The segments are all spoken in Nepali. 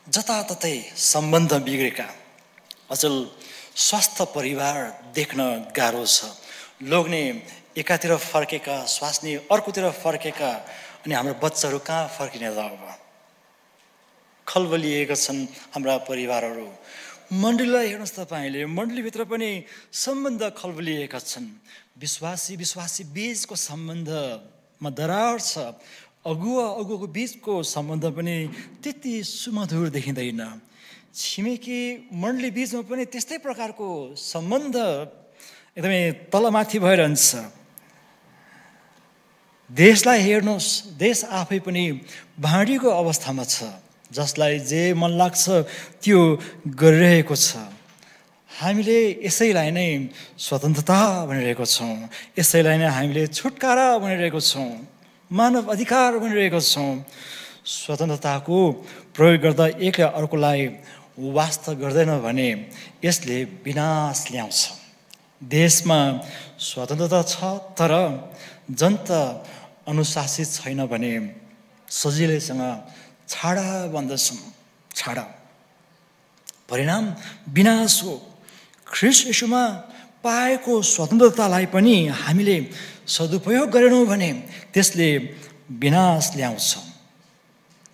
जताततै सम्बन्ध बिग्रेका अचल स्वस्थ परिवार देख्न गाह्रो छ। लोग्ने एकातिर फर्केका, स्वास्नी अर्कोतिर फर्केका, अनि हाम्रो बच्चाहरू कहाँ फर्किने त अब? खलबलिएका छन् हाम्रा परिवारहरू। मण्डलीलाई हेर्नुहोस् तपाईँले, मण्डलीभित्र पनि सम्बन्ध खलबलिएका छन्। विश्वासी बीचको सम्बन्धमा दरार छ। अगुवाको बीचको सम्बन्ध पनि त्यति सुमधुर देखिँदैन। छिमेकी मण्डली बीचमा पनि त्यस्तै प्रकारको सम्बन्ध एकदमै तलमाथि भइरहन्छ। देशलाई हेर्नुहोस्, देश आफै पनि भाँडीको अवस्थामा छ। जसलाई जे मन लाग्छ त्यो गरिरहेको छ। हामीले यसैलाई नै स्वतन्त्रता भनिरहेको छौँ, यसैलाई नै हामीले छुटकारा भनिरहेको छौँ, मानव अधिकार भनिरहेको छौँ। स्वतन्त्रताको प्रयोग गर्दा एकले अर्कोलाई वास्ता गर्दैन भने यसले विनाश ल्याउँछ। देशमा स्वतन्त्रता छ तर जनता अनुशासित छैन भने सजिलैसँग छाडा बन्दछन्। छाडा परिणाम विनाश हो। ख्रीष्ट येशूमा पाएको स्वतन्त्रतालाई पनि हामीले सदुपयोग गरेनौँ भने त्यसले विनाश ल्याउँछ।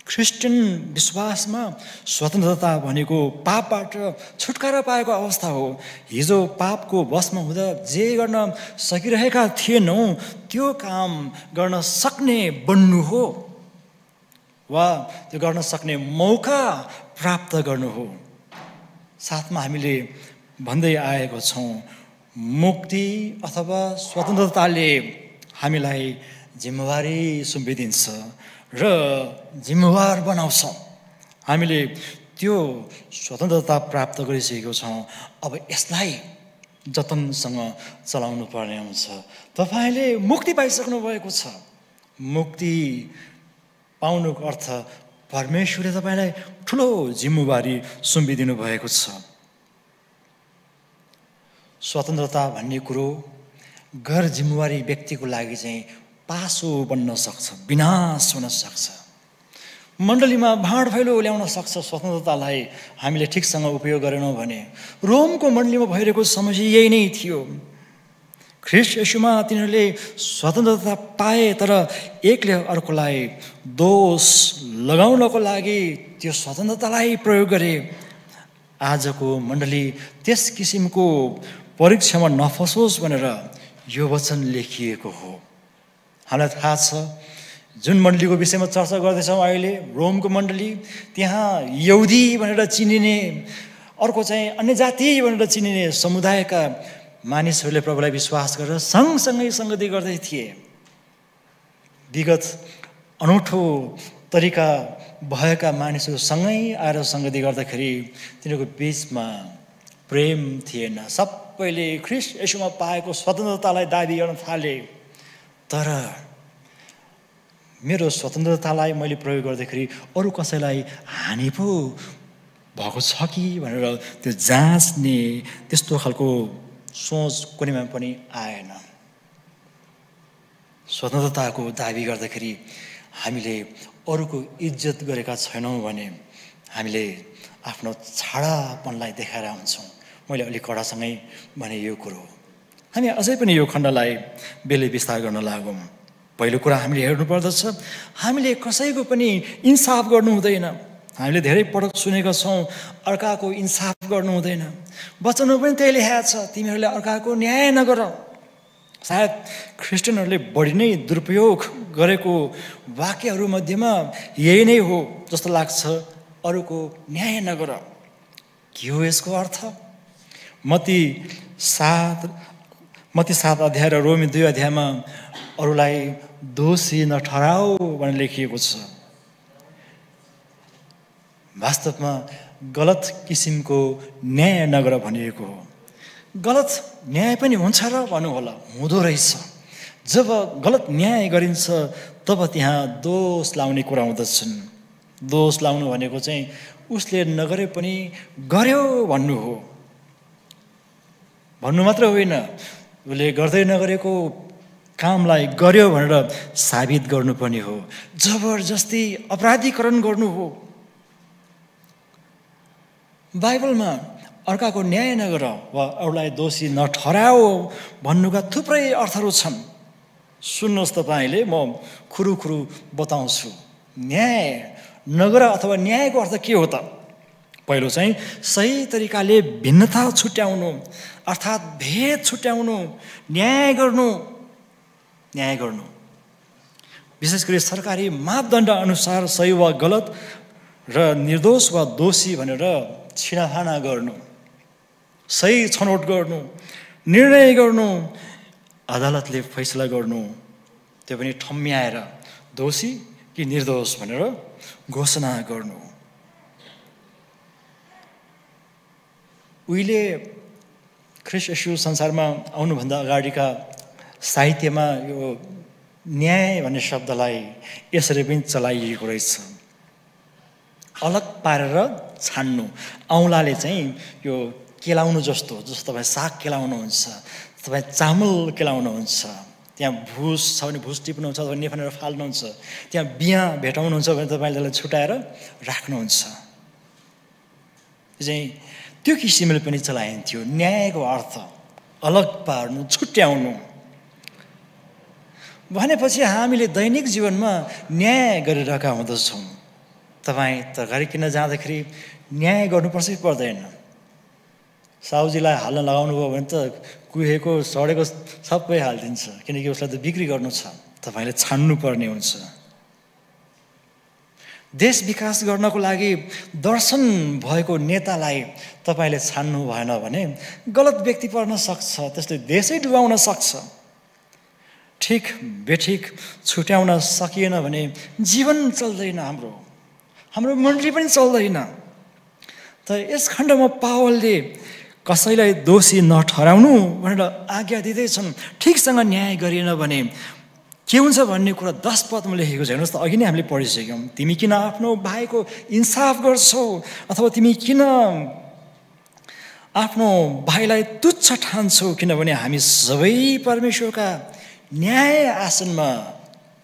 क्रिस्चियन विश्वासमा स्वतन्त्रता भनेको पापबाट छुटकारा पाएको अवस्था हो। हिजो पापको वशमा हुँदा जे गर्न सकिरहेका थिएनौँ त्यो काम गर्न सक्ने बन्नु हो, वा त्यो गर्न सक्ने मौका प्राप्त गर्नु हो। साथमा हामीले भन्दै आएको छौँ, मुक्ति अथवा स्वतन्त्रताले हामीलाई जिम्मेवारी सुम्पिदिन्छ र जिम्मेवार बनाउँछ। हामीले त्यो स्वतन्त्रता प्राप्त गरिसकेको छौँ। अब यसलाई जतनसँग चलाउनु पर्ने हुन्छ। तपाईँले मुक्ति पाइसक्नु भएको छ। मुक्ति पाउनुको अर्थ परमेश्वरले तपाईँलाई ठुलो जिम्मेवारी सुम्पिदिनु भएको छ। स्वतन्त्रता भन्ने कुरो गैर जिम्मेवारी व्यक्तिको लागि चाहिँ पासो बन्न सक्छ, विनाश हुन सक्छ। मण्डलीमा भाँडफैलो ल्याउन सक्छ। स्वतन्त्रतालाई हामीले ठिकसँग उपयोग गरेनौँ भने रोमको मण्डलीमा भइरहेको समस्या यही नै थियो। ख्रीष्ट येशूमा तिनीहरूले स्वतन्त्रता पाए तर एकले अर्कोलाई दोष लगाउनको लागि त्यो स्वतन्त्रतालाई प्रयोग गरे। आजको मण्डली त्यस किसिमको परीक्षामा नफसोस् भनेर यो वचन लेखिएको हो। हामीलाई थाहा छ जुन मण्डलीको विषयमा चर्चा गर्दैछौँ अहिले, रोमको मण्डली, त्यहाँ यहुदी भनेर चिनिने, अर्को चाहिँ अन्य जाति भनेर चिनिने समुदायका मानिसहरूले प्रभुलाई विश्वास गरेर सँगसँगै सङ्गति गर्दै थिए। विगत अनौठो तरिका भएका मानिसहरू सँगै आएर सङ्गति गर्दाखेरि तिनीहरूको बिचमा प्रेम थिएन। सबैले ख्रीष्ट येशूमा पाएको स्वतन्त्रतालाई दाबी गर्न थाले। तर मेरो स्वतन्त्रतालाई मैले प्रयोग गर्दाखेरि अरू कसैलाई हानि पो भएको छ कि भनेर त्यो जाँच्ने त्यस्तो खालको सोच कुनैमा पनि आएन। स्वतन्त्रताको दाबी गर्दाखेरि हामीले अरूको इज्जत गरेका छैनौँ भने हामीले आफ्नो छाडापनलाई देखाएर हुन्छौँ। मैले अलिक कडासँगै भने यो कुरो। हामी अझै पनि यो खण्डलाई बेलै विस्तार गर्न लागौँ। पहिलो कुरा हामीले हेर्नु पर्दछ, हामीले कसैको पनि इन्साफ गर्नु हुँदैन। हामीले धेरै पटक सुनेका छौँ, अर्काको इन्साफ गर्नु हुँदैन। वचनमा पनि त्यही लेखेको छ, तिमीहरूले अर्काको न्याय नगर। सायद क्रिस्चियनहरूले बढी नै दुरुपयोग गरेको वाक्यहरूमध्येमा यही नै हो जस्तो लाग्छ, अरूको न्याय नगर। के हो यसको अर्थ? मत्ती 7 अध्याय र रोमी 2 अध्यायमा अरूलाई दोषी नठहराऊ भनेर लेखिएको छ। वास्तवमा गलत किसिमको न्याय नगर भनिएको हो। गलत न्याय पनि हुन्छ र भन्नुहोला, हुँदो रहेछ। जब गलत न्याय गरिन्छ तब त्यहाँ दोष लाउने कुरा हुँदछन्। दोष लाउनु भनेको चाहिँ उसले नगरे पनि गर्यो भन्नु हो। भन्नु मात्र होइन, उसले गर्दै नगरेको कामलाई गर्यो भनेर साबित गर्नुपर्ने हो। जबरजस्ती अपराधीकरण गर्नु हो। बाइबलमा अर्काको न्याय नगर वा अरूलाई दोषी नठहराओ भन्नुका थुप्रै अर्थहरू छन्। सुन्नुहोस्, तपाईँले म खुरुखुरु बताउँछु। न्याय नगर अथवा न्यायको अर्थ के हो त? पहिलो चाहिँ सही तरिकाले भिन्नता छुट्याउनु, अर्थात् भेद छुट्याउनु, न्याय गर्नु। विशेष गरी सरकारी मापदण्ड अनुसार सही वा गलत र निर्दोष वा दोषी भनेर छिनाफाना गर्नु, सही छनौट गर्नु, निर्णय गर्नु, अदालतले फैसला गर्नु, त्यो पनि ठम्म्याएर दोषी कि निर्दोष भनेर घोषणा गर्नु। उहिले ख्रिस्ट येशू संसारमा आउनुभन्दा अगाडिका साहित्यमा यो न्याय भन्ने शब्दलाई यसरी पनि चलाइएको रहेछ, अलग पारेर छान्नु। औँलाले चाहिँ यो केलाउनु जस्तो तपाईँ साग केलाउनुहुन्छ, तपाईँ चामल केलाउनुहुन्छ, त्यहाँ भुस छ भने भुस टिप्नुहुन्छ अथवा नेफानेर फाल्नुहुन्छ, त्यहाँ बिहा भेटाउनुहुन्छ भने तपाईँले त्यसलाई छुट्याएर राख्नुहुन्छ। चाहिँ त्यो किसिमले पनि चलाइन्थ्यो। न्यायको अर्थ अलग पार्नु, छुट्याउनु भनेपछि हामीले दैनिक जीवनमा न्याय गरिरहेका हुँदछौँ। तपाईँ तरकारी किन्न जाँदाखेरि न्याय गर्नुपर्छ कि पर्दैन? साउजीलाई हाल्न लगाउनु भयो भने त कुहेको सडेको सबै हालिदिन्छ, किनकि उसलाई त बिक्री गर्नु छ। तपाईँले छान्नु पर्ने हुन्छ। देश विकास गर्नको लागि दर्शन भएको नेतालाई तपाईँले छान्नु भएन भने गलत व्यक्ति पर्न सक्छ, त्यसले देशै डुबाउन सक्छ। ठिक बेठिक छुट्याउन सकिएन भने जीवन चल्दैन, हाम्रो मण्डली पनि चल्दैन। त यस खण्डमा पावलले कसैलाई दोषी नठहराउनु भनेर आज्ञा दिँदैछन्। ठिकसँग न्याय गरिएन भने के हुन्छ भन्ने कुरा 10 पदमा लेखेको छ। हेर्नुहोस् त, अघि नै हामीले पढिसक्यौँ। तिमी किन आफ्नो भाइको इन्साफ गर्छौ, अथवा तिमी किन आफ्नो भाइलाई तुच्छ ठान्छौ, किनभने हामी सबै परमेश्वरका न्याय आसनमा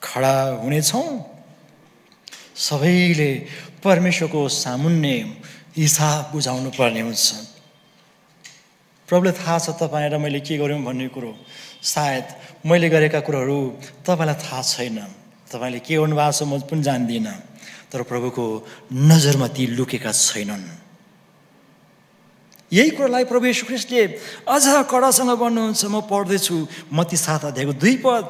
खडा हुनेछौँ। सबैले परमेश्वरको सामुन्ने हिसाब बुझाउनु पर्ने हुन्छ। प्रभुले थाहा छ तपाईँ र मैले के गर्यौँ भन्ने कुरो। सायद मैले गरेका कुरोहरू तपाईँलाई थाहा छैन, तपाईँले के गर्नुभएको छ म पनि जान्दिनँ, तर प्रभुको नजरमा ती लुकेका छैनन्। यही कुरालाई प्रभु येशू ख्रीष्टले अझ कडासँग भन्नुहुन्छ। म पढ्दैछु मत्ती 7 अध्यायको 2 पद।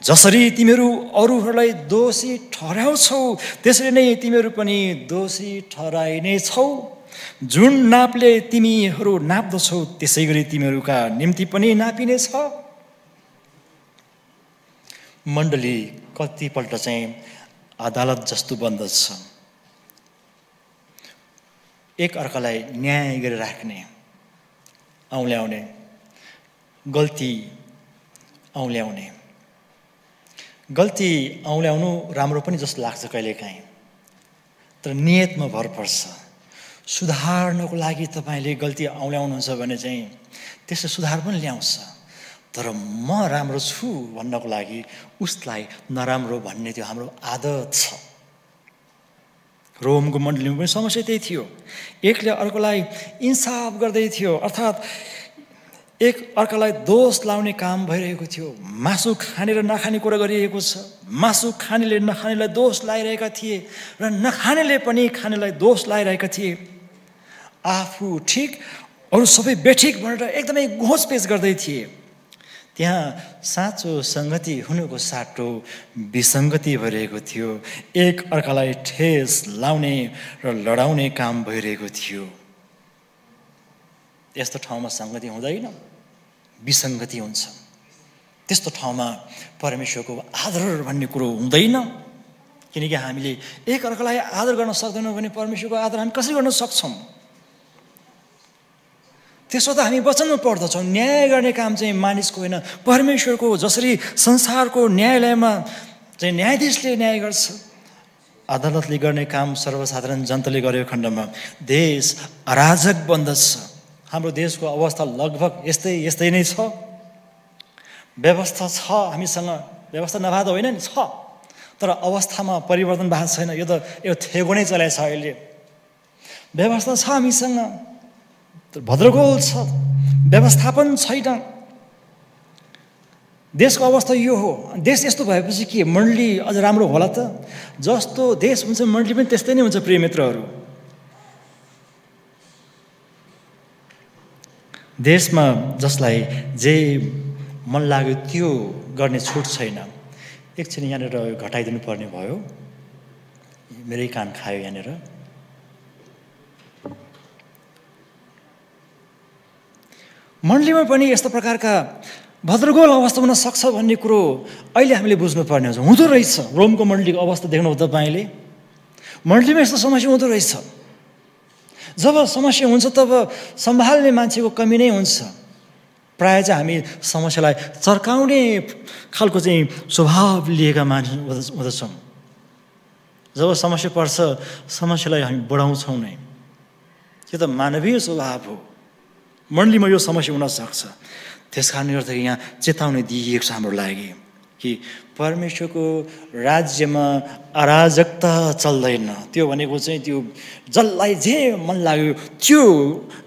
जसरी तिमीहरू अरूहरूलाई दोषी ठहराउँछौ, त्यसरी नै तिमीहरू पनि दोषी ठहराइनेछौ। जुन नापले तिमीहरू नाप्दछौ, त्यसै गरी तिमीहरूका निम्ति पनि नापिनेछ। मण्डली कतिपल्ट चाहिँ अदालत जस्तो बन्दछ। एक अर्कालाई न्याय गरिराख्ने, औँल्याउने, गल्ती औँल्याउने। गल्ती औँल्याउनु राम्रो पनि जस्तो लाग्छ कहिलेकाहीँ, तर नियतमा भर पर्छ। सुधार्नको लागि तपाईँले गल्ती औँल्याउनुहुन्छ भने चाहिँ त्यसले सुधार पनि ल्याउँछ। तर म राम्रो छु भन्नको लागि उसलाई नराम्रो भन्ने त्यो हाम्रो आदत छ। रोमको मण्डलीमा पनि समस्या त्यही थियो। एकले अर्कोलाई इन्साफ गर्दै थियो, अर्थात् एक अर्कालाई दोष लाउने काम भइरहेको थियो। मासु खाने र नखाने कुरा गरिएको छ। मासु खानेले नखानेलाई दोष लगाइरहेका थिए र नखानेले पनि खानेलाई दोष लगाइरहेका थिए। आफू ठिक अरू सबै बेठिक भनेर एकदमै घोचपेच गर्दै थिए। त्यहाँ साँचो सङ्गति हुनुको साटो विसङ्गति भइरहेको थियो। एक अर्कालाई ठेस लाउने र लडाउने काम भइरहेको थियो। यस्तो ठाउँमा सङ्गति हुँदैन, विसङ्गति हुन्छ। त्यस्तो ठाउँमा परमेश्वरको आदर भन्ने कुरो हुँदैन। किनकि हामीले एक अर्कालाई आदर गर्न सक्दैनौँ भने परमेश्वरको आदर हामी कसरी गर्न सक्छौँ? त्यसो त हामी वचनमा पढ्दछौँ, न्याय गर्ने काम चाहिँ मानिसको होइन परमेश्वरको। जसरी संसारको न्यायालयमा चाहिँ न्यायाधीशले न्याय गर्छ, अदालतले गर्ने काम सर्वसाधारण जनताले गरेको खण्डमा देश अराजक बन्दछ। हाम्रो देशको अवस्था लगभग यस्तै नै छ। व्यवस्था छ हामीसँग, व्यवस्था नभए होइन नि, छ, तर अवस्थामा परिवर्तन भएको छैन। यो त थेगो नै चलाएको छ अहिले। व्यवस्था छ हामीसँग, भद्रगोल छ, व्यवस्थापन छैन। देशको अवस्था यो हो। देश यस्तो भएपछि के मण्डली अझ राम्रो होला त? जस्तो देश हुन्छ मण्डली पनि त्यस्तै नै हुन्छ प्रिय मित्रहरू। देशमा जसलाई जे मन लाग्यो त्यो गर्ने छुट छैन। एकछिन यहाँनिर घटाइदिनु पर्ने भयो, मेरै कान खायो यहाँनिर। मण्डलीमा पनि यस्तो प्रकारका भद्रगोल अवस्था हुन सक्छ भन्ने कुरो अहिले हामीले बुझ्नुपर्ने हुन्छ। हुँदो रहेछ। रोमको मण्डलीको अवस्था देख्नुभयो तपाईँले? मण्डलीमा यस्तो समस्या हुँदो रहेछ। जब समस्या हुन्छ तब सम्हाल्ने मान्छेको कमी नै हुन्छ। प्रायः चाहिँ हामी समस्यालाई चर्काउने खालको चाहिँ स्वभाव लिएका मान्छे हुँदछौँ। जब समस्या पर्छ समस्यालाई हामी बढाउँछौँ नै। यो त मानवीय स्वभाव हो। मण्डलीमा यो समस्या हुन सक्छ। त्यस कारणले गर्दा यहाँ चेतावनी दिइएको छ हाम्रो लागि कि परमेश्वरको राज्यमा अराजकता चल्दैन। त्यो भनेको चाहिँ त्यो जसलाई जे मन लाग्यो त्यो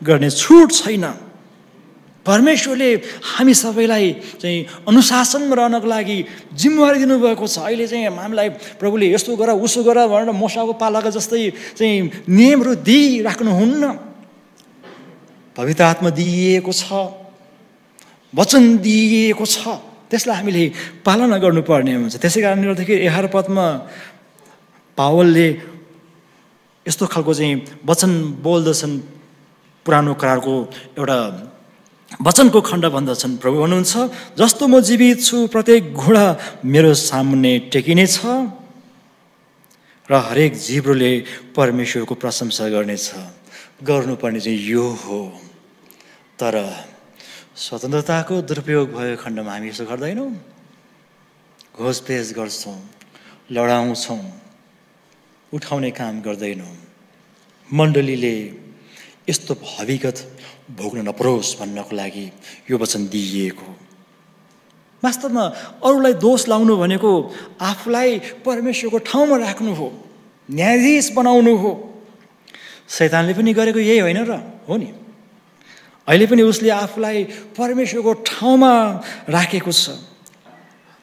गर्ने छुट छैन। परमेश्वरले हामी सबैलाई चाहिँ अनुशासनमा रहनको लागि जिम्मेवारी दिनुभएको छ। अहिले चाहिँ हामीलाई प्रभुले यस्तो गर उसो गर भनेर मोसाको पालाका जस्तै चाहिँ नियमहरू दिइराख्नुहुन्न। पवित्र आत्मा दिइएको छ, वचन दिइएको छ, त्यसलाई हामीले पालना गर्नुपर्ने हुन्छ। त्यसै कारणले गर्दाखेरि 11 पदमा पावलले यस्तो खालको चाहिँ वचन बोल्दछन्। पुरानो करारको एउटा वचनको खण्ड भन्दछन्। प्रभु भन्नुहुन्छ, जस्तो म जीवित छु प्रत्येक घुँडा मेरो सामुन्ने टेकिनेछ र हरेक जिब्रोले परमेश्वरको प्रशंसा गर्नेछ। गर्नुपर्ने चाहिँ यो हो। तर स्वतन्त्रताको दुरुपयोग भएको खण्डमा हामी यसो गर्दैनौँ। घोषपेश गर्छौँ, लडाउँछौँ, उठाउने काम गर्दैनौँ। मण्डलीले यस्तो भविगत भोग्न नपरोस् भन्नको लागि यो वचन दिइएको। वास्तवमा अरूलाई दोष लाउनु भनेको आफूलाई परमेश्वरको ठाउँमा राख्नु हो, न्यायाधीश बनाउनु हो। शैतानले पनि गरेको यही होइन र? हो नि। अहिले पनि उसले आफूलाई परमेश्वरको ठाउँमा राखेको छ।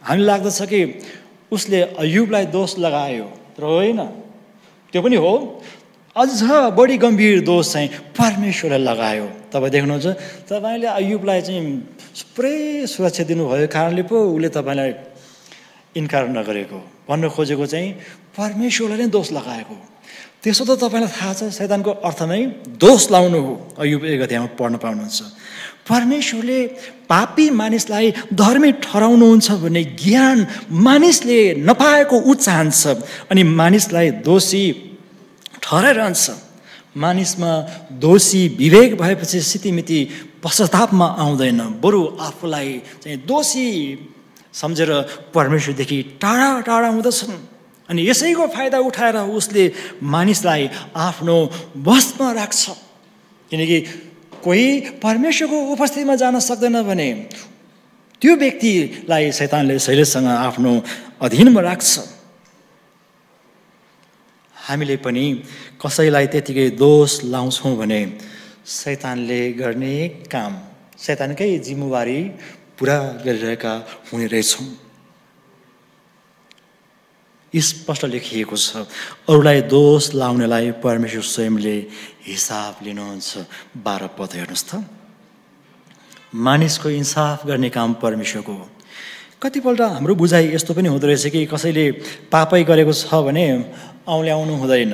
हामीलाई लाग्दछ कि उसले अय्युबलाई दोष लगायो, तर होइन। त्यो पनि हो। अझ बढी गम्भीर दोष चाहिँ परमेश्वरलाई लगायो। तपाईँ देख्नुहुन्छ, तपाईँले अय्युबलाई चाहिँ पुरै सुरक्षा दिनुभएको कारणले पो उसले तपाईँलाई इन्कार नगरेको। भन्न खोजेको चाहिँ परमेश्वरलाई नै दोष लगाएको। त्यसो त तपाईँलाई थाहा छ शैतानको अर्थ नै दोष लाउनु हो। अय्युब 1 अध्यायमा पढ्न पाउनुहुन्छ। परमेश्वरले पापी मानिसलाई धर्मी ठहराउनुहुन्छ भन्ने ज्ञान मानिसले नपाएको ऊ चाहन्छ अनि मानिसलाई दोषी ठहराइरहन्छ। मानिसमा दोषी विवेक भएपछि सितिमिति पश्चातापमा आउँदैन, बरु आफूलाई चाहिँ दोषी सम्झेर परमेश्वरदेखि टाढा टाढा हुँदछन्। अनि यसैको फाइदा उठाएर उसले मानिसलाई आफ्नो वशमा राख्छ। किनकि कोही परमेश्वरको उपस्थितिमा जान सक्दैन भने त्यो व्यक्तिलाई शैतानले शैलेशसँग आफ्नो अधीनमा राख्छ। हामीले पनि कसैलाई त्यतिकै दोष लाउँछौँ भने शैतानले गर्ने काम, शैतानकै जिम्मेवारी पुरा गरिरहेका हुने रहेछौँ। स्पष्ट लेखिएको छ, अरूलाई दोष लाउनेलाई परमेश्वर स्वयंले हिसाब लिनुहुन्छ। 12 पद हेर्नुहोस् त। मानिसको इन्साफ गर्ने काम परमेश्वरको हो। कतिपल्ट हाम्रो बुझाइ यस्तो पनि हुँदो रहेछ कि कसैले पापै गरेको छ भने औँल्याउनु हुँदैन।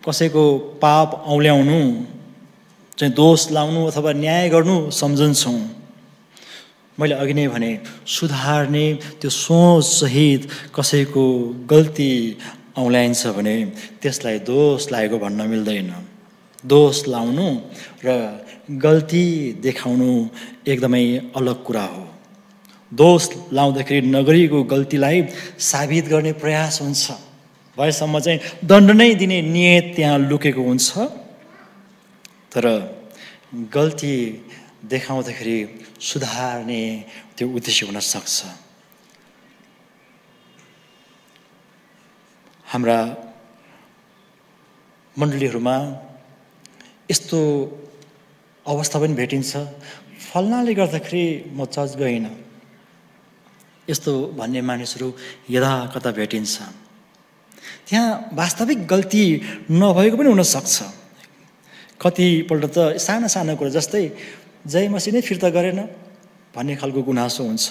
कसैको पाप औँल्याउनु चाहिँ दोष लाउनु अथवा न्याय गर्नु सम्झन्छौँ। मैले अघि नै भने सुधार्ने त्यो सोचसहित कसैको गल्ती औँल्याइन्छ भने त्यसलाई दोष लागेको भन्न मिल्दैन। दोष लाउनु र गल्ती देखाउनु एकदमै अलग कुरा हो। दोष लाउँदाखेरि नगरेको गल्तीलाई साबित गर्ने प्रयास हुन्छ। भएसम्म चाहिँ दण्ड नै दिने नियत त्यहाँ लुकेको हुन्छ। तर गल्ती देखाउँदाखेरि सुधार्ने त्यो उद्देश्य हुन सक्छ। हाम्रा मण्डलीहरूमा यस्तो अवस्था पनि भेटिन्छ, फल्नाले गर्दाखेरि म चर्च गइनँ, यस्तो भन्ने मानिसहरू यदा कता भेटिन्छ। त्यहाँ वास्तविक गल्ती नभएको पनि हुनसक्छ। कतिपल्ट त साना साना कुरा जस्तै जय मसीह नै फिर्ता गरेन भन्ने खालको गुनासो हुन्छ।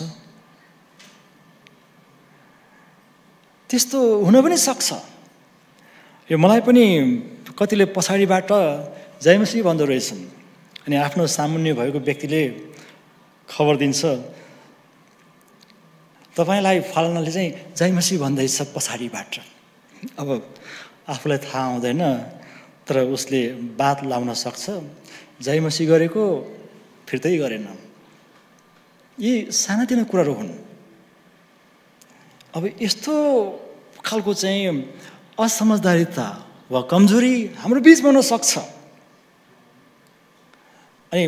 त्यस्तो हुन पनि सक्छ। यो मलाई पनि कतिले पछाडिबाट जय मसीह भन्दो रहेछन्, अनि आफ्नो सामुन्य भएको व्यक्तिले खबर दिन्छ, तपाईँलाई फलानाले चाहिँ जय मसीह भन्दैछ पछाडिबाट। अब आफूलाई थाहा हुँदैन, तर उसले बात लाउन सक्छ, जय मसीह गरेको फिर्तै गरेन। यी सानातिना कुराहरू हुन्। अब यस्तो खालको चाहिँ असमझदारिता वा कमजोरी हाम्रो बिचमा हुन सक्छ। अनि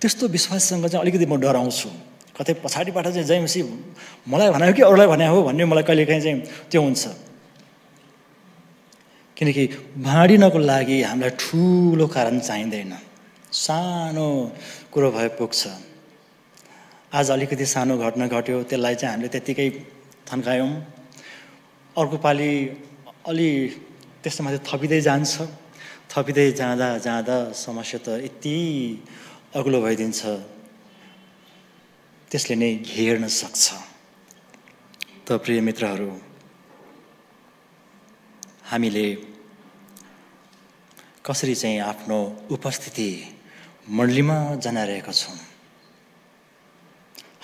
त्यस्तो विश्वाससँग चाहिँ अलिकति म डराउँछु। कतै पछाडिबाट चाहिँ जय मसीह मलाई भने कि अरूलाई भने हो भन्ने मलाई कहिलेकाहीँ चाहिँ त्यो हुन्छ। किनकि भाँडिनको लागि हामीलाई ठुलो कारण चाहिँदैन, सानो कुरो भए पुग्छ। आज अलिकति सानो घटना घट्यो, त्यसलाई चाहिँ हामीले त्यत्तिकै थन्कायौँ। अर्को पालि अलि त्यसमाथि थपिँदै जान्छ, थपिँदै जाँदा जाँदा समस्या त यति अग्लो भइदिन्छ, त्यसले नै घेर्न सक्छ। त प्रिय मित्रहरू, हामीले कसरी चाहिँ आफ्नो उपस्थिति मण्डलीमा जनाइरहेका छौँ,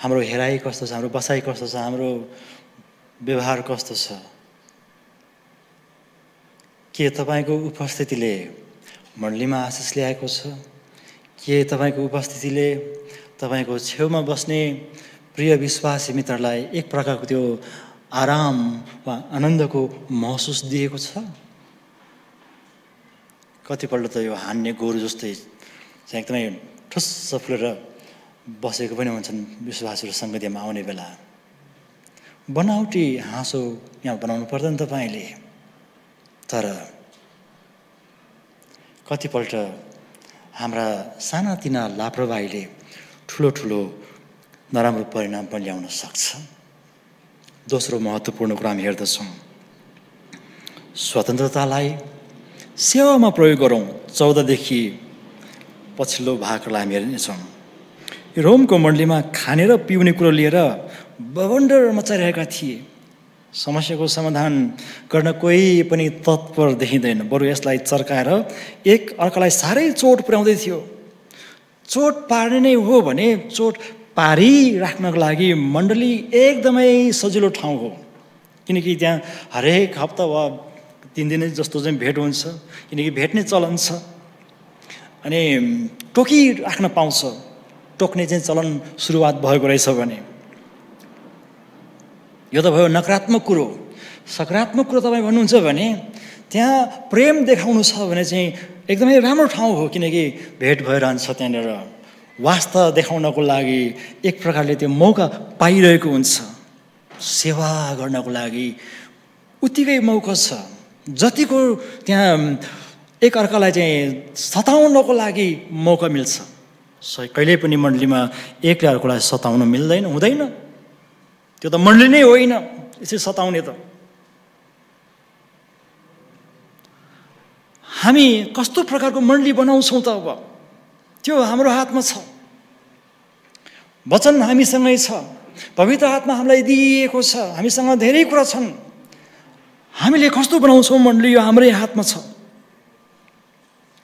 हाम्रो हेराइ कस्तो छ, हाम्रो बसाइ कस्तो छ, हाम्रो व्यवहार कस्तो छ। के तपाईँको उपस्थितिले मण्डलीमा आशिष ल्याएको छ? के तपाईँको उपस्थितिले तपाईँको छेउमा बस्ने प्रिय विश्वासी मित्रलाई एक प्रकारको त्यो आराम वा आनन्दको महसुस दिएको छ? कतिपल्ट त यो हान्ने गोरु जस्तै चाहिँ एकदमै ठुस्स फुलेर बसेको पनि हुन्छन् विश्वासीहरू सङ्गतिमा आउने बेला। बनावटी हाँसो यहाँ बनाउनु पर्दैन तपाईँले, तर कतिपल्ट हाम्रा सानातिना लापरवाहीले ठुलो ठुलो नराम्रो परिणाम पनि ल्याउन सक्छ। दोस्रो महत्त्वपूर्ण कुरा हामी हेर्दछौँ, स्वतन्त्रतालाई सेवामा प्रयोग गरौँ। 14 देखि पछिल्लो भागलाई हामी हेर्नेछौँ। रोमको मण्डलीमा खाने र पिउने कुरो लिएर बवण्डर मचाइरहेका थिए। समस्याको समाधान गर्न कोही पनि तत्पर देखिँदैन, बरु यसलाई चर्काएर एक अर्कालाई साह्रै चोट पुर्याउँदै थियो। चोट पार्ने नै हो भने चोट पारिराख्नको लागि मण्डली एकदमै सजिलो ठाउँ हो, किनकि त्यहाँ हरेक हप्ता वा 3 दिन जस्तो चाहिँ भेट हुन्छ, किनकि भेट्ने चलन छ। अनि टोकिराख्न पाउँछ, टोक्ने चाहिँ चलन सुरुवात भएको रहेछ भने। यो त भयो नकारात्मक कुरो। सकारात्मक कुरो तपाईँ भन्नुहुन्छ भने त्यहाँ प्रेम देखाउनु छ भने चाहिँ एकदमै राम्रो ठाउँ हो, किनकि भेट भइरहन्छ त्यहाँनिर। वास्ता देखाउनको लागि एक प्रकारले त्यो मौका पाइरहेको हुन्छ। सेवा गर्नको लागि उत्तिकै मौका छ। जतिको त्यहाँ एक अर्कालाई चाहिँ सताउनको लागि मौका मिल्छ। कहिल्यै पनि मण्डलीमा एकले अर्कोलाई सताउन मिल्दैन, हुँदैन। त्यो त मण्डली नै होइन यसरी सताउने त। हामी कस्तो प्रकारको मण्डली बनाउँछौँ त अब त्यो हाम्रो हातमा छ। वचन हामीसँगै छ, पवित्र आत्मा हामीलाई दिएको छ, हामीसँग धेरै कुरा छन्। हामीले कस्तो बनाउँछौँ मण्डली, यो हाम्रै हातमा छ।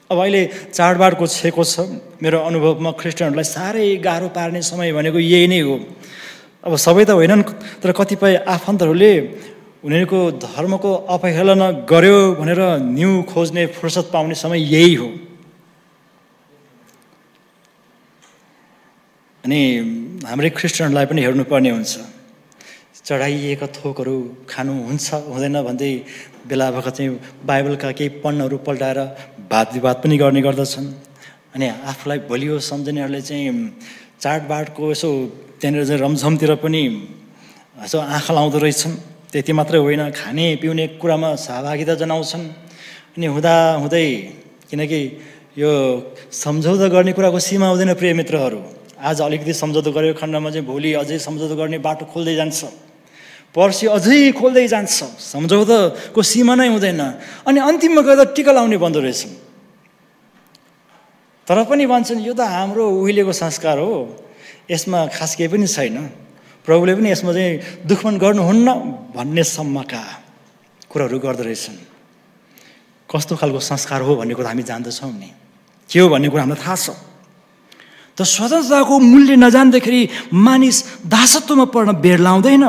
अब अहिले चाडबाडको छेको छ। मेरो अनुभवमा ख्रिस्टियनहरूलाई साह्रै गाह्रो पार्ने समय भनेको यही नै हो। अब सबै त होइनन्, तर कतिपय आफन्तहरूले उनीहरूको धर्मको अपहेलना गर्यो भनेर न्यु खोज्ने फुर्सद पाउने समय यही हो। अनि हाम्रै ख्रिस्टियनहरूलाई पनि हेर्नुपर्ने हुन्छ। चढाइएका थोकहरू खानु हुन्छ हुँदैन भन्दै बेला बखत चाहिँ बाइबलका केही पन्नहरू पल्टाएर वाद विवाद पनि गर्ने गर्दछन्। अनि आफूलाई बलियो सम्झनेहरूले चाहिँ चाडबाडको यसो त्यहाँनिर चाहिँ रमझमतिर पनि यसो आँखा लाउँदो रहेछन्। त्यति मात्रै होइन, खाने पिउने कुरामा सहभागिता जनाउँछन्। अनि हुँदै किनकि यो सम्झौता गर्ने कुराको सीमा हुँदैन प्रिय मित्रहरू। आज अलिकति सम्झौता गरेको खण्डमा चाहिँ भोलि अझै सम्झौता गर्ने बाटो खोल्दै जान्छ, पर्सि अझै खोल्दै जान्छ, सम्झौताको सीमा नै हुँदैन। अनि अन्तिममा गएर टिका लाउने बन्दो रहेछ। तर पनि भन्छन् यो त हाम्रो उहिलेको संस्कार हो, यसमा खास केही पनि छैन, प्रभुले पनि यसमा चाहिँ दुखमन गर्नुहुन्न भन्ने सम्मका कुराहरू गर्दो रहेछन्। कस्तो खालको संस्कार हो भन्ने कुरा हामी जान्दछौँ नि, के हो भन्ने कुरा हामीलाई थाहा छ। त स्वतन्त्रताको मूल्य नजान्दाखेरि मानिस दासत्वमा पर्न बेर लाउँदैन।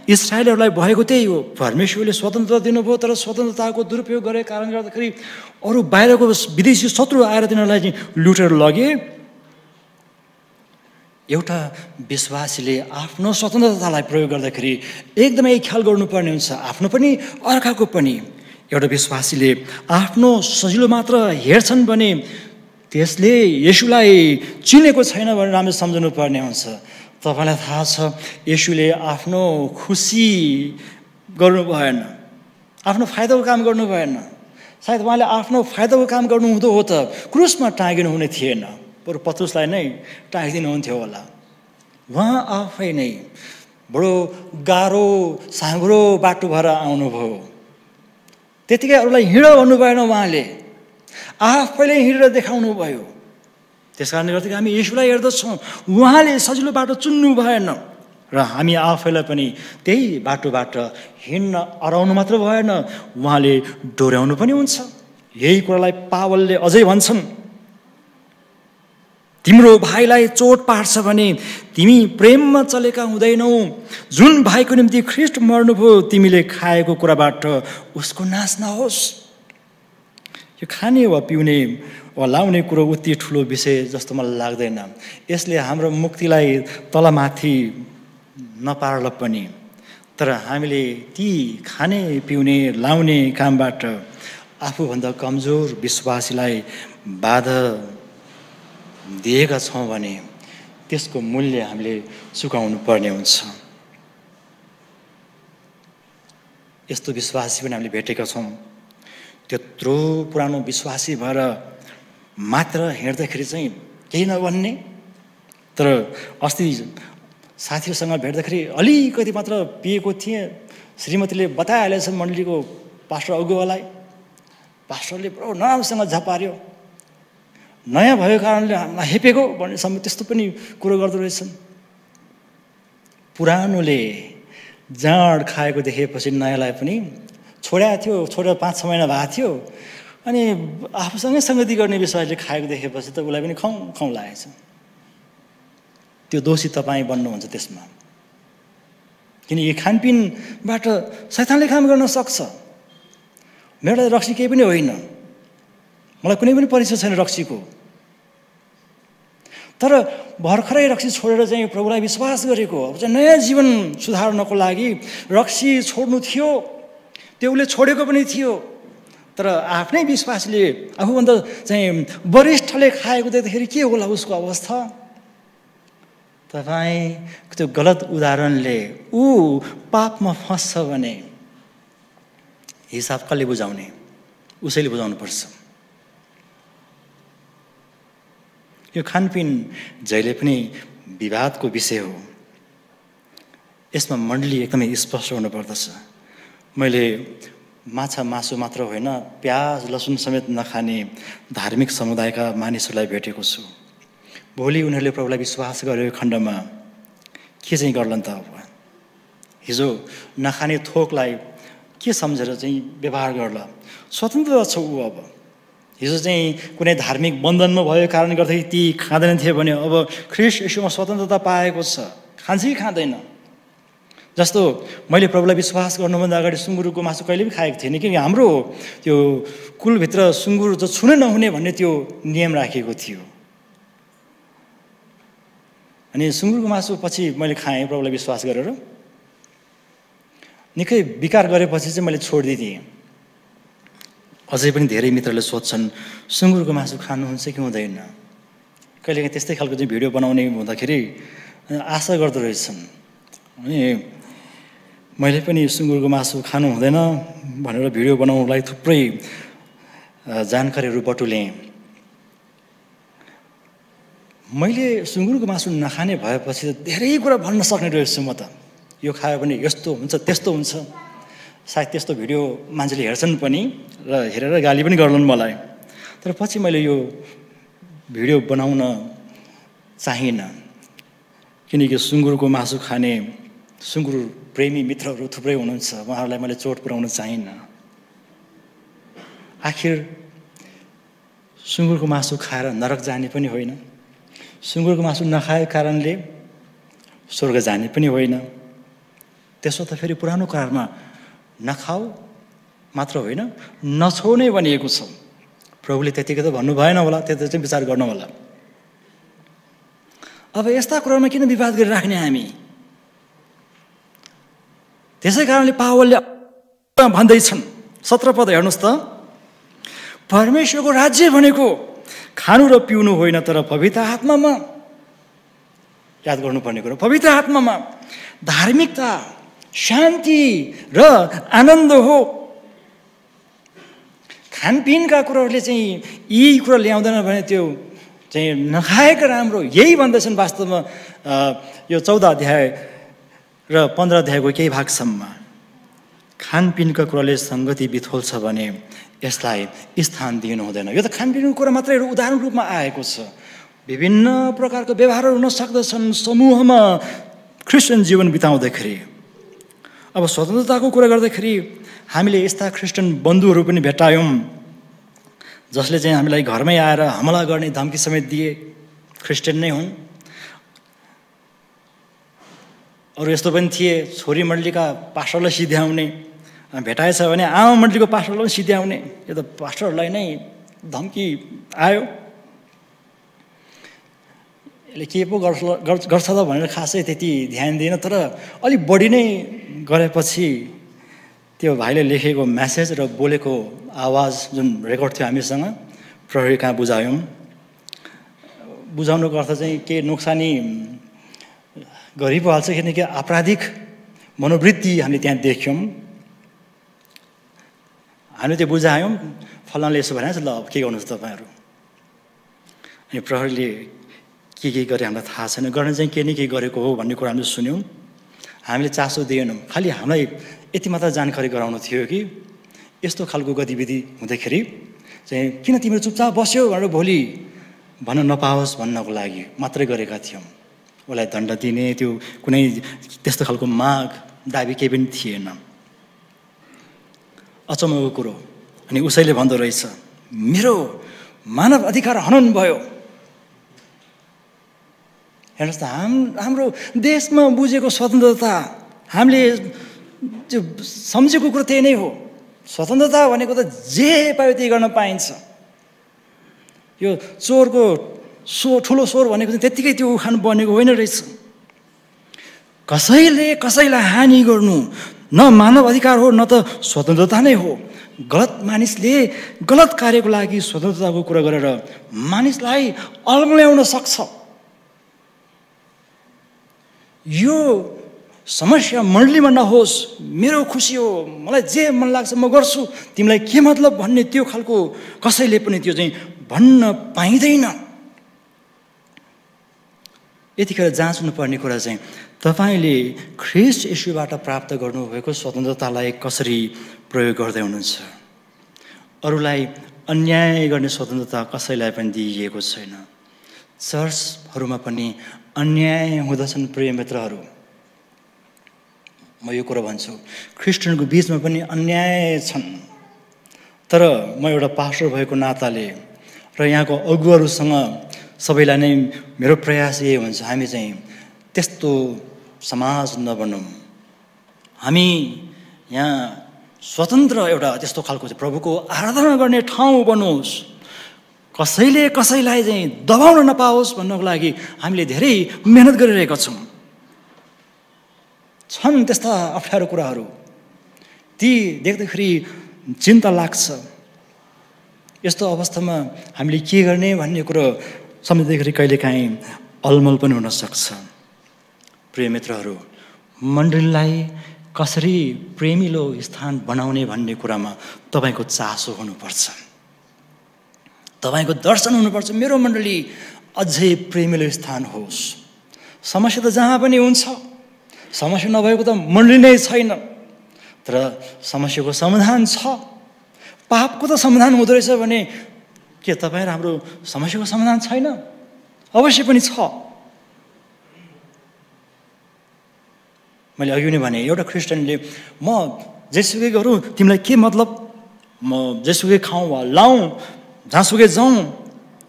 इस्राएलहरूलाई भएको त्यही हो, परमेश्वरले स्वतन्त्रता दिनुभयो, तर स्वतन्त्रताको दुरुपयोग गरेको कारणले गर्दाखेरि अरू बाहिरको विदेशी शत्रु आएर तिनीहरूलाई चाहिँ लुटेर लगे। एउटा विश्वासीले आफ्नो स्वतन्त्रतालाई प्रयोग गर्दाखेरि एकदमै ख्याल गर्नुपर्ने हुन्छ, आफ्नो पनि अर्काको पनि। एउटा विश्वासीले आफ्नो सजिलो मात्र हेर्छन् भने त्यसले येशूलाई चिनेको छैन भनेर हामीले सम्झनु पर्ने हुन्छ। तपाईँलाई थाहा छ, येशूले आफ्नो खुसी गर्नु भएन, आफ्नो फाइदाको काम गर्नु भएन। सायद उहाँले आफ्नो फाइदाको काम गर्नुहुँदो हो त क्रुसमा टाँगिनु हुने थिएन, बरु पत्रुसलाई नै टाँगिदिनुहुन्थ्यो होला। उहाँ आफै नै बडो गाह्रो साँघुरो बाटो भएर आउनुभयो। त्यतिकै अरूलाई हिँड भन्नु भएन, उहाँले आफैले हिँडेर देखाउनु भयो। त्यस कारणले गर्दा हामी येशूलाई हेर्दछौँ, उहाँले सजिलो बाटो चुन्नु भएन र हामी आफैलाई पनि त्यही बाटोबाट हिँड्न अराउनु मात्र भएन, उहाँले डोर्याउनु पनि हुन्छ। यही कुरालाई पावलले अझै भन्छन्, तिम्रो भाइलाई चोट पार्छ भने तिमी प्रेममा चलेका हुँदैनौ। जुन भाइको निम्ति ख्रीष्ट मर्नुभयो तिमीले खाएको कुराबाट उसको नाश नहोस्। यो खाने वा पिउने वा लाउने कुरो उति ठुलो विषय जस्तो मलाई लाग्दैन। यसले हाम्रो मुक्तिलाई तलमाथि नपार्ला पनि, तर हामीले ती खाने पिउने लाउने कामबाट आफूभन्दा कमजोर विश्वासीलाई बाधा दिएका छौँ भने त्यसको मूल्य हामीले चुकाउनु पर्ने हुन्छ। यस्तो विश्वासी पनि हामीले भेटेका छौँ, त्यत्रो पुरानो विश्वासी भएर मात्र हिँड्दाखेरि चाहिँ केही नभन्ने, तर अस्ति साथीहरूसँग भेट्दाखेरि अलिकति मात्र पिएको थिएँ, श्रीमतीले बताइहालेछ मण्डलीको पास्टर अगुवालाई, पास्टरले पुरा नराम्रोसँग झपार्यो, नयाँ भएको कारणले हामीलाई हेपेको भन्नेसम्म त्यस्तो पनि कुरो गर्दो रहेछन्। पुरानोले जाँड खाएको देखेपछि नयाँलाई पनि छोडेको थियो, छोडेर 5-6 महिना भएको थियो, अनि आफूसँगै सङ्गति गर्ने विश्वासले खाएको देखेपछि त उसलाई पनि खाउँ खाउँ लागेछ। त्यो दोषी तपाईँ बन्नुहुन्छ त्यसमा, किन यो खानपिनबाट शैतानले काम गर्न सक्छ। मेरो रक्सी केही पनि होइन, मलाई कुनै पनि परिचय छैन रक्सीको, तर भर्खरै रक्सी छोडेर चाहिँ प्रभुलाई विश्वास गरेको, अब चाहिँ नयाँ जीवन सुधार्नको लागि रक्सी छोड्नु थियो, त्यो उसले छोडेको पनि थियो, तर आफ्नै विश्वासले आफूभन्दा चाहिँ वरिष्ठले खाएको देख्दाखेरि के होला उसको अवस्था। तपाईँ त्यो गलत उदाहरणले ऊ पापमा फस्छ भने हिसाब कसले बुझाउने? उसैले बुझाउनुपर्छ। यो खानपिन जहिले पनि विवादको विषय हो, यसमा मण्डली एकदमै स्पष्ट हुनुपर्दछ। मैले माछा मासु मात्र होइन, प्याज लसुन समेत नखाने धार्मिक समुदायका मानिसहरूलाई भेटेको छु। भोलि उनीहरूले प्रभुलाई विश्वास गरेको खण्डमा के चाहिँ गर्लान् त? अब हिजो नखाने थोकलाई के सम्झेर चाहिँ व्यवहार गर्ला? स्वतन्त्र छ ऊ। अब हिजो चाहिँ कुनै धार्मिक बन्धनमा भएको कारणले गर्दाखेरि ती खाँदैन थियो भने अब ख्रीष्ट येशूमा स्वतन्त्रता पाएको छ, खान्छ कि खाँदैन? जस्तो मैले प्रभुलाई विश्वास गर्नुभन्दा अगाडि सुँगुरको मासु कहिले पनि खाएको थिएन, किनकि हाम्रो त्यो कुलभित्र सुँगुर जो छुनै नहुने भन्ने त्यो नियम राखिएको थियो। अनि सुँगुरको मासु पछि मैले खाएँ प्रभुलाई विश्वास गरेर, निकै विकार गरेपछि चाहिँ मैले छोडिदिएँ। अझै पनि धेरै मित्रले सोध्छन् सुँगुरको मासु खानुहुन्छ कि हुँदैन? कहिलेकाहीँ त्यस्तै खालको चाहिँ भिडियो बनाउने हुँदाखेरि आशा गर्दो रहेछन्। अनि मैले पनि सुँगुरको मासु खानु हुँदैन भनेर भिडियो बनाउनुलाई थुप्रै जानकारीहरू बटुलेँ। मैले सुँगुरको मासु नखाने भएपछि त धेरै कुरा भन्न सक्ने रहेछु म त। यो खायो भने यस्तो हुन्छ त्यस्तो हुन्छ, सायद त्यस्तो भिडियो मान्छेले हेर्छन् पनि र हेरेर गाली पनि गर्लान् मलाई। तर पछि मैले यो भिडियो बनाउन चाहिनँ, किनकि सुँगुरको मासु खाने सुँगुर प्रेमी मित्रहरू थुप्रै हुनुहुन्छ, उहाँहरूलाई मैले चोट पुर्याउन चाहिनँ। आखिर सुँगुरको मासु खाएर नरक जाने पनि होइन, सुँगुरको मासु नखाएको कारणले स्वर्ग जाने पनि होइन। त्यसो त फेरि पुरानो करारमा नखाऊ मात्र होइन, नछो नै भनिएको छ। प्रभुले त्यतिकै त भन्नु भएन होला, त्यति चाहिँ विचार गर्नु होला। अब यस्ता कुरामा किन विवाद गरिराख्ने हामी? त्यसै कारणले पावलले भन्दैछन् 17 पद हेर्नुहोस् त, परमेश्वरको राज्य भनेको खानु र पिउनु होइन तर पवित्र आत्मामा, याद गर्नुपर्ने कुरो, पवित्र आत्मामा धार्मिकता, शान्ति र आनन्द हो। खानपिनका कुराहरूले चाहिँ यी कुरा ल्याउँदैन भने त्यो चाहिँ नखाएको राम्रो, यही भन्दछन् वास्तवमा यो 14 अध्याय र 15 अध्यायको केही भागसम्म। खानपिनका कुराले सङ्गति बिथोल्छ भने यसलाई स्थान दिनु हुँदैन। यो त खानपिनको कुरा मात्रै उदाहरण रूपमा आएको छ। विभिन्न प्रकारको व्यवहारहरू हुन सक्दछन् समूहमा क्रिस्चियन जीवन बिताउँदाखेरि। अब स्वतन्त्रताको कुरा गर्दाखेरि हामीले यस्ता क्रिस्चियन बन्धुहरू पनि भेटायौँ जसले चाहिँ हामीलाई घरमै आएर हमला गर्ने धम्की समेत दिए, क्रिस्चियन नै हुन्। अरू यस्तो पनि थिए, छोरी मण्डलीका पास्टरलाई सिध्याउने, भेटाएछ भने आमा मण्डलीको पास्टरलाई पनि सिध्याउने। यो त पास्टरहरूलाई नै धम्की आयो। यसले के पो गर्छ त भनेर खासै त्यति ध्यान दिएन, तर अलिक बढी नै गरेपछि त्यो भाइले लेखेको मेसेज र बोलेको आवाज जुन रेकर्ड थियो हामीसँग, प्रहरी कहाँ बुझायौँ। बुझाउनुको अर्थ चाहिँ के नोक्सानी गरि पो हाल्छ, किनकि आपराधिक मनोवृत्ति हामीले त्यहाँ देख्यौँ। हामीले त्यो बुझायौँ, फलानाले यसो भनेको छ, ल अब के गर्नुहोस् तपाईँहरू। अनि प्रहरीले के गरे हामीलाई थाहा छैन, गर्ने चाहिँ के न के गरेको हो भन्ने कुरा हामीले सुन्यौँ। हामीले चासो दिएनौँ, खालि हामीलाई यति मात्र जानकारी गराउनु थियो कि यस्तो खालको गतिविधि हुँदाखेरि चाहिँ किन तिमीहरू चुपचाप बस्यो भनेर भोलि भन्न नपाओस् भन्नको लागि मात्रै गरेका थियौँ। उसलाई दण्ड दिने त्यो कुनै त्यस्तो खालको माग दाबी केही पनि थिएन। अचम्मको कुरो, अनि उसैले भन्दो रहेछ मेरो मानव अधिकार हनन भयो। हेर्नुहोस् त, हाम्रो देशमा बुझेको स्वतन्त्रता, हामीले त्यो सम्झेको कुरो त्यही नै हो। स्वतन्त्रता भनेको त जे पायो त्यही गर्न पाइन्छ। यो चोरको ठुलो स्वर भनेको चाहिँ त्यत्तिकै त्यो उखान बनेको होइन रहेछ। कसैले कसैलाई हानि गर्नु न मानव अधिकार हो, न त स्वतन्त्रता नै हो। गलत मानिसले गलत कार्यको लागि स्वतन्त्रताको कुरा गरेर मानिसलाई अल्मल्याउन सक्छ। यो समस्या मण्डलीमा नहोस्, मेरो खुसी हो, मलाई जे मन लाग्छ म गर्छु, तिमीलाई के मतलब भन्ने त्यो खालको कसैले पनि त्यो चाहिँ भन्न पाइँदैन। यतिखेर जाँच्नुपर्ने कुरा चाहिँ तपाईँले ख्रीष्ट येशूबाट प्राप्त गर्नुभएको स्वतन्त्रतालाई कसरी प्रयोग गर्दै हुनुहुन्छ? अरूलाई अन्याय गर्ने स्वतन्त्रता कसैलाई पनि दिइएको छैन। चर्चहरूमा पनि अन्याय हुँदछन् प्रिय मित्रहरू। म यो कुरा भन्छु, क्रिस्चियनको बिचमा पनि अन्याय छन्। तर म एउटा पास्टर भएको नाताले र यहाँको अगुवाहरूसँग सबैलाई नै मेरो प्रयास यही हुन्छ, हामी चाहिँ त्यस्तो समाज नबनौँ। हामी यहाँ स्वतन्त्र एउटा त्यस्तो खालको चाहिँ प्रभुको आराधना गर्ने ठाउँ बनोस्, कसैले कसैलाई चाहिँ दबाउन नपाओस् भन्नको लागि हामीले धेरै मेहनत गरिरहेका छौँ। छन् त्यस्ता अप्ठ्यारो कुराहरू, ती देख्दाखेरि चिन्ता लाग्छ। यस्तो अवस्थामा हामीले के गर्ने भन्ने कुरो सम्झँदाखेरि कहिलेकाहीँ अलमल पनि हुनसक्छ। प्रिय मित्रहरू, मण्डलीलाई कसरी प्रेमिलो स्थान बनाउने भन्ने कुरामा तपाईँको चासो हुनुपर्छ। तपाईँको दर्शन हुनुपर्छ। मेरो मण्डली अझै प्रेमिलो स्थान होस्। समस्या त जहाँ पनि हुन्छ, समस्या नभएको त मण्डली नै छैन। तर समस्याको समाधान छ। पापको त समाधान हुँदो रहेछ भने के तपाईँ र हाम्रो समस्याको समाधान छैन? अवश्य पनि छ। मैले अघि नै भने एउटा क्रिस्चियनले म जेसुकै गरौँ तिमीलाई के मतलब, म जेसुकै खाउँ वा लाउँ, जहाँसुकै जाउँ,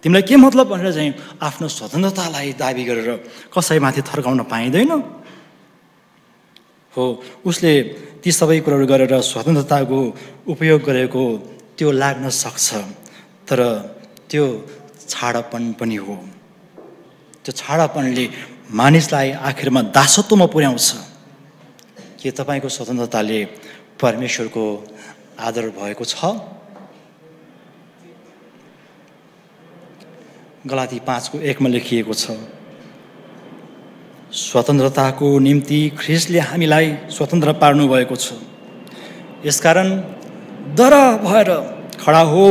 तिमीलाई के मतलब भनेर चाहिँ आफ्नो स्वतन्त्रतालाई दाबी गरेर कसैमाथि थर्काउन पाइँदैन। हो, उसले ती सबै कुराहरू गरेर स्वतन्त्रताको उपयोग गरेको त्यो लाग्न सक्छ, तर त्यो छाडापन पनि हो। त्यो छाडापनले मानिसलाई आखिरमा दासत्वमा पुर्याउँछ। के तपाईँको स्वतन्त्रताले परमेश्वरको आदर भएको छ? गलाती 5:1 लेखिएको छ, स्वतन्त्रताको निम्ति ख्रिस्टले हामीलाई स्वतन्त्र पार्नु भएको छ। यसकारण डर भएर खडा हो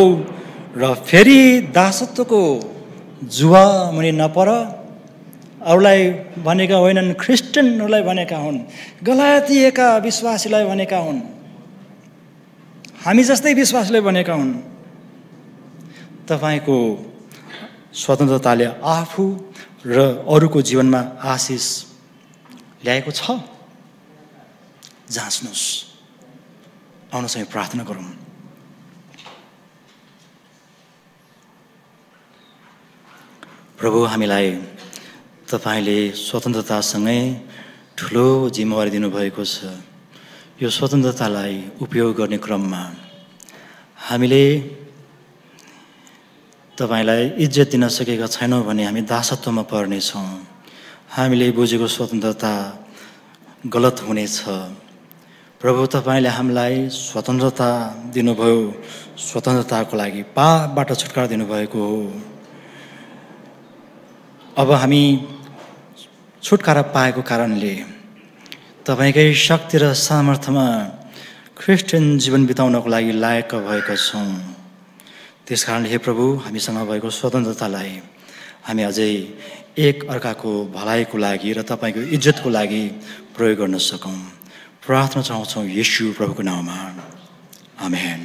र फेरि दासत्वको जुवा मुनि नपर। अरूलाई भनेका होइनन्, क्रिस्चियनहरूलाई भनेका हुन्, गलातिएका विश्वासीलाई भनेका हुन्, हामी जस्तै विश्वासीलाई भनेका हुन्। तपाईँको स्वतन्त्रताले आफू र अरूको जीवनमा आशिष ल्याएको छ? जाँच्नुहोस्। आउनुहोस् हामी प्रार्थना गरौँ। प्रभु, हामीलाई तपाईँले स्वतन्त्रतासँगै ठुलो जिम्मेवारी दिनुभएको छ। यो स्वतन्त्रतालाई उपयोग गर्ने क्रममा हामीले तपाईँलाई इज्जत दिन सकेका छैनौँ भने हामी दासत्वमा पर्नेछौँ। हामीले बुझेको स्वतन्त्रता गलत हुनेछ। प्रभु, तपाईँले हामीलाई स्वतन्त्रता दिनुभयो, स्वतन्त्रताको लागि पापबाट छुटकारा दिनुभएको हो। अब हामी छुटकारा पाएको कारणले तपाईँकै शक्ति र सामर्थ्यमा क्रिस्चियन जीवन बिताउनको लागि लायक भएका छौँ। त्यसकारण हे प्रभु, हामीसँग भएको स्वतन्त्रतालाई हामी अझै एक अर्काको भलाइको लागि र तपाईँको इज्जतको लागि प्रयोग गर्न सकौँ। प्रार्थना चाहन्छौँ येशू प्रभुको नाममा। आमेन।